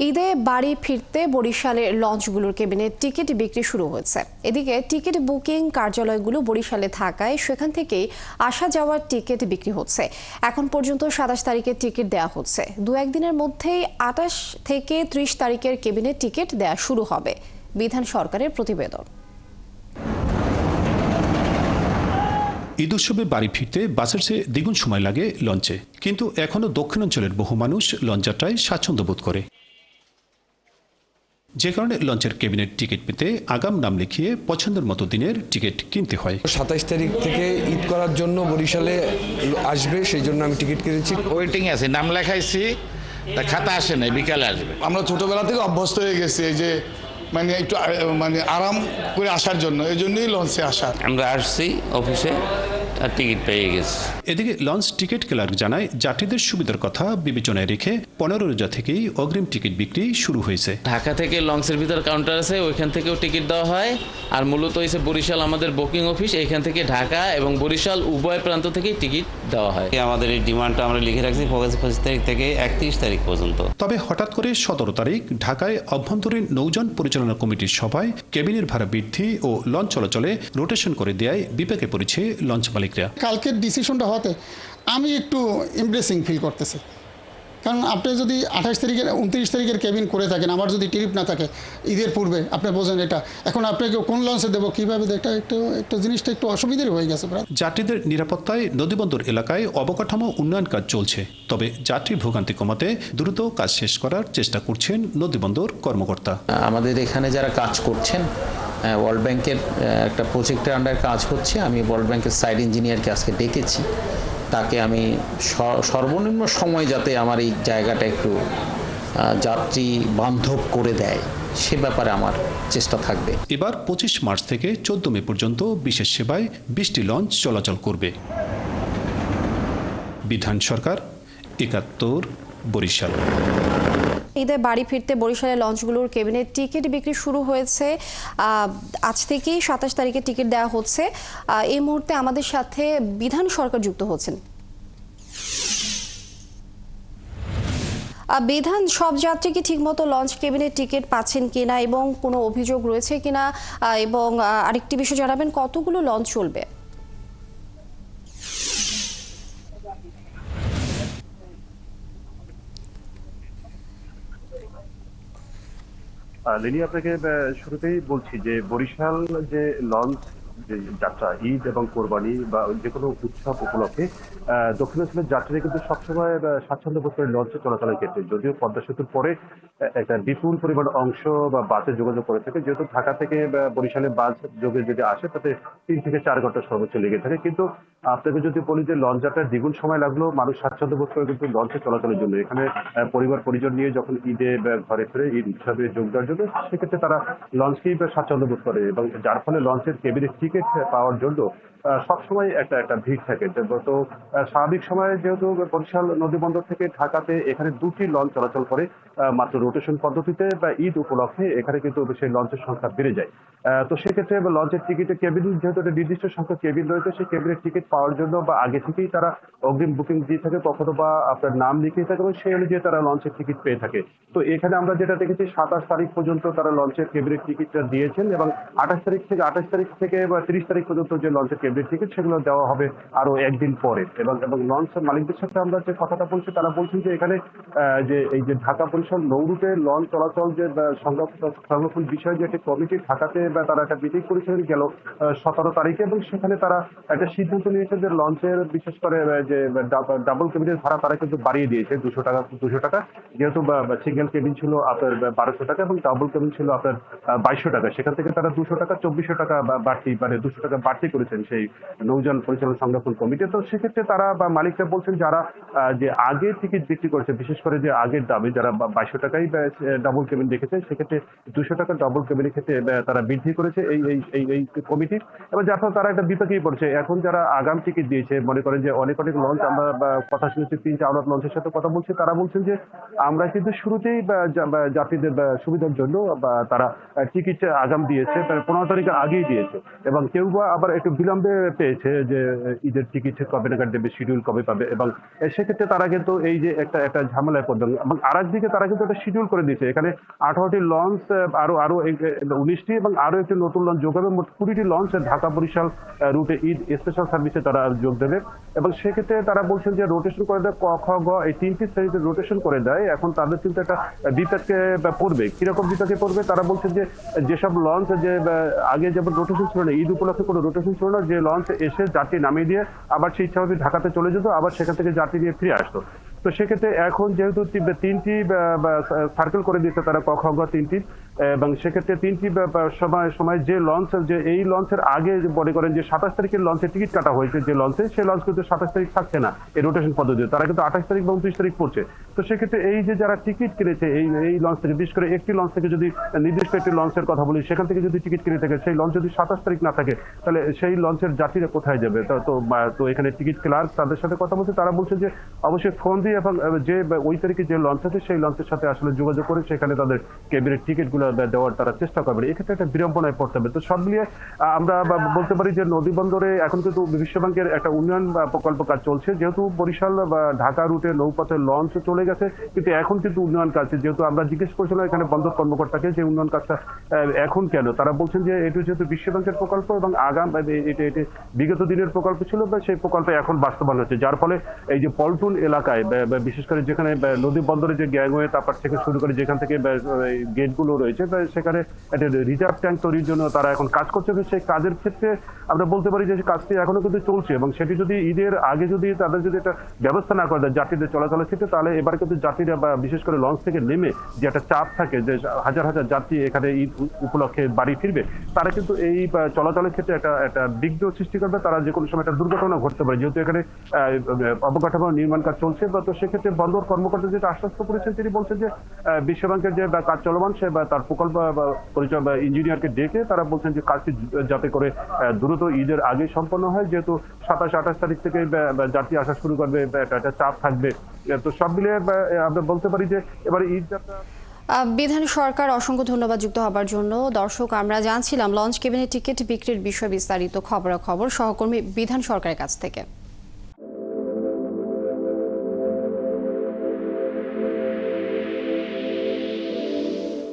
ঈদে বাড়ি ফিরতে বরিশালের লঞ্চগুলোর কেবিনে টিকিট বিক্রি শুরু হয়েছে। এদিকে টিকিট বুকিং কার্যালয়গুলো বরিশালে থাকায় সেখান থেকেই আসা যাওয়ার টিকিট বিক্রি হচ্ছে। এখন পর্যন্ত ২৭ তারিখের টিকিট দেওয়া হচ্ছে। দু একদিনের মধ্যেই ২৮ থেকে ৩০ তারিখের কেবিনে টিকিট দেওয়া শুরু হবে। বিধান সরকারের প্রতিবেদন। ঈদ উৎসবে বাড়ি ফিরতে বাসের চেয়ে দ্বিগুণ সময় লাগে লঞ্চে, কিন্তু এখনও দক্ষিণাঞ্চলের বহু মানুষ লঞ্চ যাত্রায় স্বাচ্ছন্দ্য বোধ করে। যে কারণে লঞ্চের কেবিনের টিকিট পেতে আগাম নাম লিখিয়ে পছন্দের মতো দিনের টিকিট কিনতে হয়। ২৭ তারিখ থেকে ঈদ করার জন্য বরিশালে আসবে, সেই জন্য আমি টিকিট কিনেছি। ওয়েটিং আছে, নাম লেখাইছি, তা খাতা আসে নাই, বিকালে আসবে। আমরা ছোটবেলা থেকে অভ্যস্ত হয়ে গেছি এই যে একটু আরাম করে আসার জন্য, এই জন্যই লঞ্চে আসা। আমরা আসছি অফিসে আর টিকিট পেয়ে গেছি। এদিকে লঞ্চ টিকিট ক্লার্ক জানায়, যাত্রীদের সুবিধার কথা বিবেচনায় রেখে ১৫ রোজা থেকেই অগ্রিম টিকিট বিক্রি শুরু হয়েছে। ঢাকা থেকে লঞ্চের ভিতর কাউন্টার আছে, ওইখান থেকেও টিকিট দেওয়া হয়। আর মূলত হয়েছে বরিশাল আমাদের বুকিং অফিস, এইখান থেকে ঢাকা এবং বরিশাল উভয় প্রান্ত থেকেই টিকিট দেওয়া হয়। আমাদের এই ডিমান্ডটা আমরা লিখে রাখছি ২৫ তারিখ থেকে ৩১ তারিখ পর্যন্ত। তবে হঠাৎ করে ১৭ তারিখ ঢাকায় অভ্যন্তরীণ নৌযান পরিচালনা কমিটির সভায় কেবিনের ভাড়া বৃদ্ধি ও লঞ্চ চলাচলে রোটেশন করে দেয় বিপাকে পড়েছে লঞ্চ মালিকরা। কালকের ডিসিশনটা হতে আমি একটু এমব্রেসিং ফিল করতেছি, কারণ আপনি যদি ২৮ তারিখের ২৯ তারিখের কেবিন করে থাকেন, আবার যদি ট্রিপ না থাকে ঈদের পূর্বে, আপনি বোঝেন এটা এখন আপনাকে কোন লঞ্চে দেবো, কীভাবে এটা একটু জিনিসটা একটু অসুবিধার হয়ে গেছে। যাত্রীদের নিরাপত্তায় নদীবন্দর এলাকায় অবকাঠামো উন্নয়ন কাজ চলছে। তবে যাত্রী ভোগান্তি কমাতে দ্রুত কাজ শেষ করার চেষ্টা করছেন নদীবন্দর কর্মকর্তা। আমাদের এখানে যারা কাজ করছেন, ওয়ার্ল্ড ব্যাংকের একটা প্রজেক্টের আন্ডারে কাজ হচ্ছে। আমি ওয়ার্ল্ড ব্যাংকের সাইড ইঞ্জিনিয়ারকে আজকে ডেকেছি, তাকে আমি সর্বনিম্ন সময় যাতে আমার এই জায়গাটা একটু যাত্রী বান্ধব করে দেয় সে ব্যাপারে আমার চেষ্টা থাকবে। এবার ২৫ মার্চ থেকে ১৪ মে পর্যন্ত বিশেষ সেবায় ২০টি লঞ্চ চলাচল করবে। বিধান সরকার, ৭১, বরিশাল। ঈদে বাড়ি ফিরতে বরিশালের লঞ্চগুলোর কেবিনে টিকিট বিক্রি শুরু হয়েছে। আজ থেকেই ২৭ তারিখে টিকিট দেওয়া হচ্ছে। এই মুহূর্তে আমাদের সাথে বিধান সরকার যুক্ত হচ্ছেন। বিধান, সব যাত্রী কি ঠিকমতো লঞ্চ কেবিনের টিকিট পাচ্ছেন কিনা এবং কোনো অভিযোগ রয়েছে কিনা, এবং আরেকটি বিষয় জানাবেন, কতগুলো লঞ্চ চলবে? লিনি, আপনাকে শুরুতেই বলছি যে বরিশাল যে লঞ্চ যে যাত্রা ঈদ এবং কোরবানি বা যে কোনো উৎসব উপলক্ষে দক্ষিণাঞ্চলের যাত্রীরা কিন্তু সবসময় স্বাচ্ছন্দ্য বোধ করে লঞ্চে চলাচলের ক্ষেত্রে, যদিও পদ্মা সেতুর পরে একটা বিপুল পরিমাণ অংশ বা বাসে যোগাযোগ করে থাকে, যেহেতু ঢাকা থেকে বরিশালে বাস যোগে যদি আসে তাতে ৩ থেকে ৪ ঘন্টা সর্বোচ্চ লেগে থাকে। কিন্তু আপনাকে যদি বলি যে লঞ্চ যাত্রার দ্বিগুণ সময় লাগলেও মানুষ স্বাচ্ছন্দ্য বোধ করে কিন্তু লঞ্চে চলাচলের জন্য, এখানে পরিবার পরিজন নিয়ে যখন ঈদে ঘরে ফিরে ঈদ উৎসবে যোগ দেওয়ার জন্য, সেক্ষেত্রে তারা লঞ্চকেই স্বাচ্ছন্দ্য বোধ করে এবং যার ফলে লঞ্চের কেবিনের টিকিট পাওয়ার জন্য সবসময় একটা ভিড় থাকে। তো স্বাভাবিক সময়ে যেহেতু বরিশাল নদীবন্দর থেকে ঢাকাতে এখানে ২টি লঞ্চ চলাচল করে মাত্র রোটেশন পদ্ধতিতে, বা ঈদ উপলক্ষে এখানে কিন্তু সেই লঞ্চের সংখ্যা বেড়ে যায়। তো সেক্ষেত্রে লঞ্চের টিকিটের কেবিন, যেহেতু একটা নির্দিষ্ট সংখ্যক কেবিন রয়েছে, সেই কেবিনের টিকিট পাওয়ার জন্য বা আগে থেকেই তারা অগ্রিম বুকিং দিয়ে থাকে, কখনো বা আপনার নাম লিখিয়ে থাকে এবং সেই অনুযায়ী তারা লঞ্চের টিকিট পেয়ে থাকে। তো এখানে আমরা যেটা দেখেছি ২৭ তারিখ পর্যন্ত তারা লঞ্চের কেবিনের টিকিটটা দিয়েছেন এবং ২৮ তারিখ থেকে বা ৩০ তারিখ পর্যন্ত যে লঞ্চের কেবিনের টিকিট সেগুলো দেওয়া হবে আরো একদিন পরে। এবং লঞ্চ মালিকদের সাথে আমরা যে কথাটা বলছি, তারা বলছেন যে এখানে যে এই যে ঢাকা বরিশাল নৌরুটে লঞ্চ চলাচল যে সংরক্ষণ বিষয়ে যে একটি কমিটি ঢাকাতে তারা একটা মিটিং করেছিলেন গেল ১৭ তারিখে, এবং সেখানে তারা একটা সিদ্ধান্ত নিয়েছেন যে লঞ্চের বিশেষ করে যে ডাবল কেবিনের ভাড়া তারা কিন্তু বাড়িয়ে দিয়েছে ২০০ টাকা, যেহেতু সিঙ্গেল কেবিন ছিল আপনার ১২০০ টাকা এবং ডাবল কেবিন ছিল আপনার ২২০০ টাকা, সেখান থেকে তারা ২০০ টাকা ২৪০০ টাকা বাড়তি, ২০০ টাকা বাড়তি করেছেন সেই নৌযান পরিচালনা সংরক্ষণ কমিটি। তো সেক্ষেত্রে তারা বা মালিকরা বলছেন যারা যে আগে টিকিট বিক্রি করেছে, বিশেষ করে যে আগের দামে যারা ২২০০ টাকাই ডাবল কেবিন রেখেছে, সেক্ষেত্রে ২০০ টাকা ডাবল কেবিনের ক্ষেত্রে তারা বৃদ্ধি করেছে এই কমিটি, এবং যার ফলে তারা একটা বিপাকেই পড়ছে। এখন যারা আগাম টিকিট দিয়েছে, মনে করেন যে অনেক লঞ্চ, আমরা কথা শুনেছি ৩-৪ লঞ্চের সাথে কথা বলছি, তারা বলছেন যে আমরা কিন্তু শুরুতেই যাত্রীদের সুবিধার জন্য তারা টিকিট আগাম দিয়েছে, ১৫ তারিখের আগেই দিয়েছে, এবং কেউ বা আবার একটু বিলম্বে কবে পেয়েছে যে ঈদের টিকিট কবে নাগাদ দেবে, শিডিউল কবে পাবে, এবং সেক্ষেত্রে তারা কিন্তু এই যে একটা ঝামেলায় পড়বে। এবং আরেকদিকে তারা কিন্তু একটা শিডিউল করে দিয়েছে, এখানে 18টি লঞ্চ, আরো 19টি এবং আরো একটি নতুন লঞ্চ যোগ হবে, মোট 20টি লঞ্চ ঢাকা বরিশাল রুটে ঈদ স্পেশাল সার্ভিসে তারা যোগ দেবে। এবং সেক্ষেত্রে তারা বলছেন যে রোটেশন করে দেয়, ক খ গ এই 3টি শ্রেণীতে রোটেশন করে দেয়। এখন তাদের কিন্তু একটা বিপাকে পড়বে। কিরকম বিপাকে পড়বে? তারা বলছেন যে যেসব লঞ্চ যে আগে যেমন রোটেশন ছিল না, ঈদ উপলক্ষে কোনো রোটেশন ছিল না, যে লঞ্চ এসে যাত্রী নামিয়ে দিয়ে আবার সেই ইচ্ছাভাবে ঢাকাতে চলে যেত, আবার সেখান থেকে যাত্রী নিয়ে ফিরে আসতো। তো সেক্ষেত্রে এখন যেহেতু 3টি সার্কেল করে দিয়েছে তারা, ক খ গ 3টি, এবং সেক্ষেত্রে 3টি সময় যে লঞ্চ, যে এই লঞ্চের আগে মনে করেন যে 27 তারিখের লঞ্চের টিকিট কাটা হয়েছে যে লঞ্চে, সেই লঞ্চ কিন্তু 27 তারিখ থাকছে না এই রোটেশন পদ্ধতিতে, তারা কিন্তু 28 তারিখ বা 29 তারিখ পড়ছে। তো সেক্ষেত্রে এই যে যারা টিকিট কিনেছে এই লঞ্চ থেকে, বিশেষ করে একটি লঞ্চ থেকে যদি নির্দিষ্ট একটি লঞ্চের কথা বলি, সেখান থেকে যদি টিকিট কিনে থাকে, সেই লঞ্চ যদি 27 তারিখ না থাকে, তাহলে সেই লঞ্চের যাত্রীরা কোথায় যাবে? তো এখানে টিকিট ক্লার্ক তাদের সাথে কথা বলছে, তারা বলছে যে অবশ্যই ফোন দিয়ে এবং যে ওই তারিখে যে লঞ্চ আছে সেই লঞ্চের সাথে আসলে যোগাযোগ করে সেখানে তাদের কেবিনের টিকিটগুলো দেওয়ার তারা চেষ্টা করবে। এক্ষেত্রে একটা বিড়ম্বনায় পড়তে হবে। তো সব মিলিয়ে আমরা বলতে পারি যে নদী বন্দরে এখন কিন্তু বিশ্বব্যাংকের একটা উন্নয়ন প্রকল্প কাজ চলছে। যেহেতু বরিশাল বা ঢাকা রুটে নৌপথে লঞ্চ চলে গেছে, কিন্তু এখন কিন্তু উন্নয়ন কাজ, যেহেতু আমরা জিজ্ঞেস করছিলাম এখানে বন্দর কর্মকর্তাকে যে উন্নয়ন কাজটা এখন কেন, তারা বলছেন যে এটি যেহেতু বিশ্বব্যাংকের প্রকল্প এবং এটি বিগত দিনের প্রকল্প ছিল, বা সেই প্রকল্পে এখন বাস্তবায়ন হচ্ছে, যার ফলে এই যে পল্টন এলাকায় বিশেষ করে যেখানে নদী বন্দরে যে গ্যাংওয়ে তারপর থেকে শুরু করে যেখান থেকে গেটগুলো রয়েছে, সেখানে একটা রিজার্ভ ট্যাঙ্ক তৈরির জন্য তারা এখন কাজ করছে। সেই কাজের ক্ষেত্রে আমরা বলতে পারি যে কাজটি এখনো কিন্তু চলছে, এবং সেটি যদি ঈদের আগে যদি তাদের যদি একটা ব্যবস্থা না করে দেয় যাত্রীদের চলাচলের ক্ষেত্রে, তাহলে এবার কিন্তু যাত্রীরা বা বিশেষ করে লঞ্চ থেকে নেমে যে একটা চাপ থাকে যে হাজার হাজার যাত্রী এখানে ঈদ উপলক্ষে বাড়ি ফিরবে, তারা কিন্তু এই চলাচলের ক্ষেত্রে একটা বিঘ্ন সৃষ্টি করবে। তারা যে কোনো সময় একটা দুর্ঘটনা ঘটতে পারে, যেহেতু এখানে অবকাঠামো নির্মাণ কাজ চলছে। তো সেক্ষেত্রে বন্দর কর্মকর্তা যেটা আশ্বস্ত করেছেন, তিনি বলছেন যে বিশ্বব্যাংকের যে কাজ চলমান সে বা তার প্রকল্প পরিচয় বা ইঞ্জিনিয়ারকে ডেকে তারা বলছেন যে কাজটি যাতে করে দ্রুত ঈদের আগে সম্পন্ন হয়, যেহেতু 27-28 তারিখ থেকে যাত্রী আসা শুরু করবে, একটা চাপ থাকবে। তো সব মিলিয়ে আমরা বলতে পারি যে এবারে ঈদ যাত্রা। বিধান সরকার, অসংখ্য ধন্যবাদ যুক্ত হবার জন্য। দর্শক, আমরা জানছিলাম লঞ্চ কেবিনের টিকিট বিক্রির বিষয়ে বিস্তারিত খবরাখবর সহকর্মী বিধান সরকারের কাছ থেকে।